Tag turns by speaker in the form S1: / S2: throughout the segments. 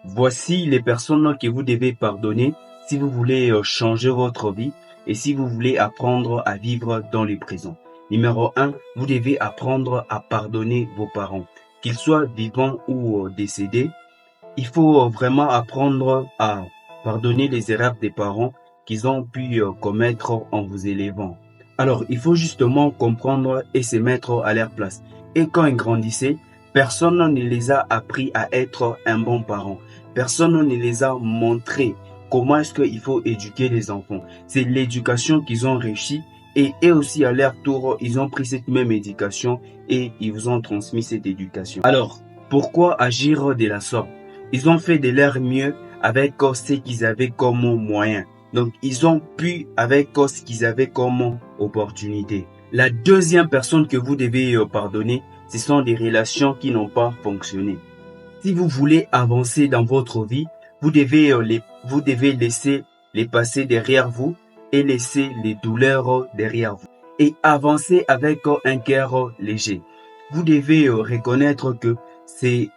S1: Voici les personnes que vous devez pardonner si vous voulez changer votre vie et si vous voulez apprendre à vivre dans le présent. Numéro 1, vous devez apprendre à pardonner vos parents, qu'ils soient vivants ou décédés. Il faut vraiment apprendre à pardonner les erreurs des parents qu'ils ont pu commettre en vous élevant. Alors, il faut justement comprendre et se mettre à leur place. Et quand ils grandissaient, personne ne les a appris à être un bon parent. Personne ne les a montré comment est-ce qu'il faut éduquer les enfants. C'est l'éducation qu'ils ont réussi et eux aussi à leur tour, ils ont pris cette même éducation et ils vous ont transmis cette éducation. Alors, pourquoi agir de la sorte? Ils ont fait de leur mieux avec ce qu'ils avaient comme moyen. Donc, ils ont pu avec ce qu'ils avaient comme opportunité. La deuxième personne que vous devez pardonner, ce sont des relations qui n'ont pas fonctionné. Si vous voulez avancer dans votre vie, vous devez laisser les passés derrière vous et laisser les douleurs derrière vous. Et avancer avec un cœur léger. Vous devez reconnaître que ces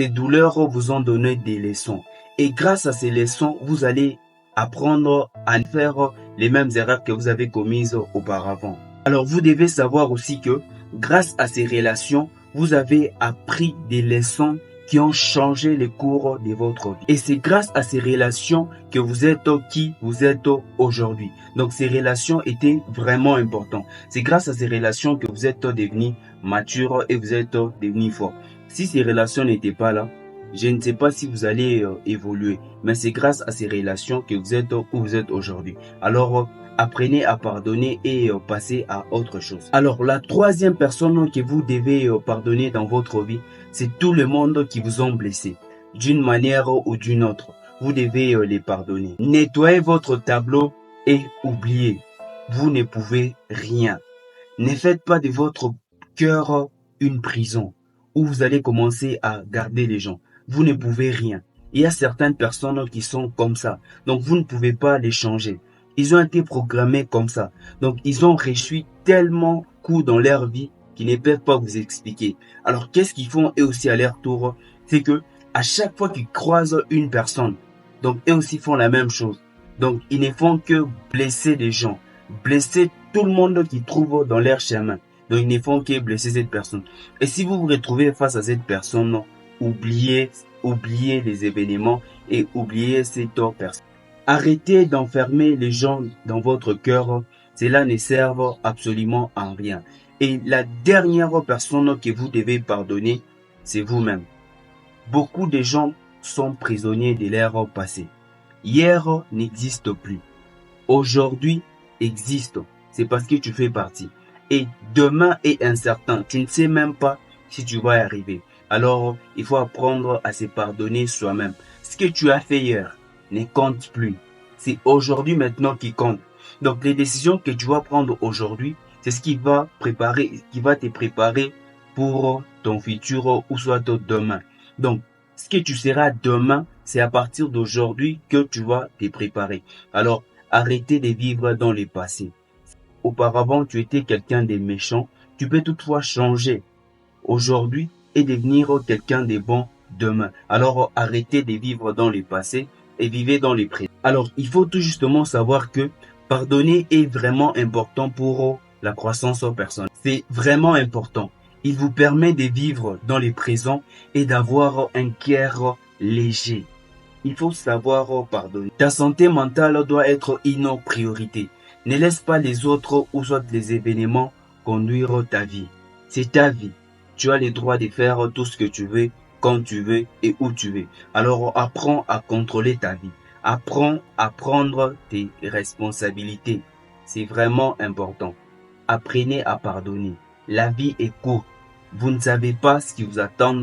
S1: douleurs vous ont donné des leçons. Et grâce à ces leçons, vous allez apprendre à faire les mêmes erreurs que vous avez commises auparavant. Alors, vous devez savoir aussi que grâce à ces relations, vous avez appris des leçons qui ont changé le cours de votre vie. Et c'est grâce à ces relations que vous êtes qui vous êtes aujourd'hui. Donc, ces relations étaient vraiment importantes. C'est grâce à ces relations que vous êtes devenu mature et vous êtes devenu fort. Si ces relations n'étaient pas là, je ne sais pas si vous allez évoluer. Mais c'est grâce à ces relations que vous êtes où vous êtes aujourd'hui. Alors, apprenez à pardonner et passer à autre chose. Alors, la troisième personne que vous devez pardonner dans votre vie, c'est tout le monde qui vous ont blessé. D'une manière ou d'une autre, vous devez les pardonner. Nettoyez votre tableau et oubliez. Vous ne pouvez rien. Ne faites pas de votre cœur une prison où vous allez commencer à garder les gens. Vous ne pouvez rien. Il y a certaines personnes qui sont comme ça. Donc, vous ne pouvez pas les changer. Ils ont été programmés comme ça. Donc, ils ont reçu tellement coups dans leur vie qu'ils ne peuvent pas vous expliquer. Alors, qu'est-ce qu'ils font eux aussi à leur tour? C'est que à chaque fois qu'ils croisent une personne, donc eux aussi font la même chose. Donc, ils ne font que blesser les gens, blesser tout le monde qu'ils trouvent dans leur chemin. Donc, ils ne font que blesser cette personne. Et si vous vous retrouvez face à cette personne, oubliez les événements et oubliez cette personne. Arrêtez d'enfermer les gens dans votre cœur. Cela ne sert absolument à rien. Et la dernière personne que vous devez pardonner, c'est vous-même. Beaucoup de gens sont prisonniers de leur passé. Hier n'existe plus. Aujourd'hui existe. C'est parce que tu fais partie. Et demain est incertain. Tu ne sais même pas si tu vas y arriver. Alors, il faut apprendre à se pardonner soi-même. Ce que tu as fait hier ne compte plus. C'est aujourd'hui maintenant qui compte. Donc, les décisions que tu vas prendre aujourd'hui, c'est ce qui va te préparer pour ton futur ou soit demain. Donc, ce que tu seras demain, c'est à partir d'aujourd'hui que tu vas te préparer. Alors, arrêtez de vivre dans le passé. Auparavant, tu étais quelqu'un de méchant. Tu peux toutefois changer aujourd'hui et devenir quelqu'un de bon demain. Alors, arrêtez de vivre dans le passé et vivez dans le présent. Alors, il faut tout justement savoir que pardonner est vraiment important pour la croissance personnelle. C'est vraiment important. Il vous permet de vivre dans le présent et d'avoir un cœur léger. Il faut savoir pardonner. Ta santé mentale doit être une priorité. Ne laisse pas les autres ou soit les événements conduire ta vie. C'est ta vie. Tu as le droit de faire tout ce que tu veux, quand tu veux et où tu veux. Alors apprends à contrôler ta vie. Apprends à prendre tes responsabilités. C'est vraiment important. Apprenez à pardonner. La vie est courte. Vous ne savez pas ce qui vous attend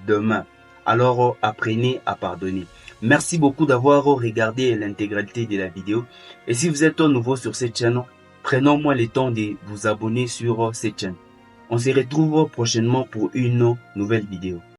S1: demain. Alors apprenez à pardonner. Merci beaucoup d'avoir regardé l'intégralité de la vidéo. Et si vous êtes nouveau sur cette chaîne, prenons-moi le temps de vous abonner sur cette chaîne. On se retrouve prochainement pour une nouvelle vidéo.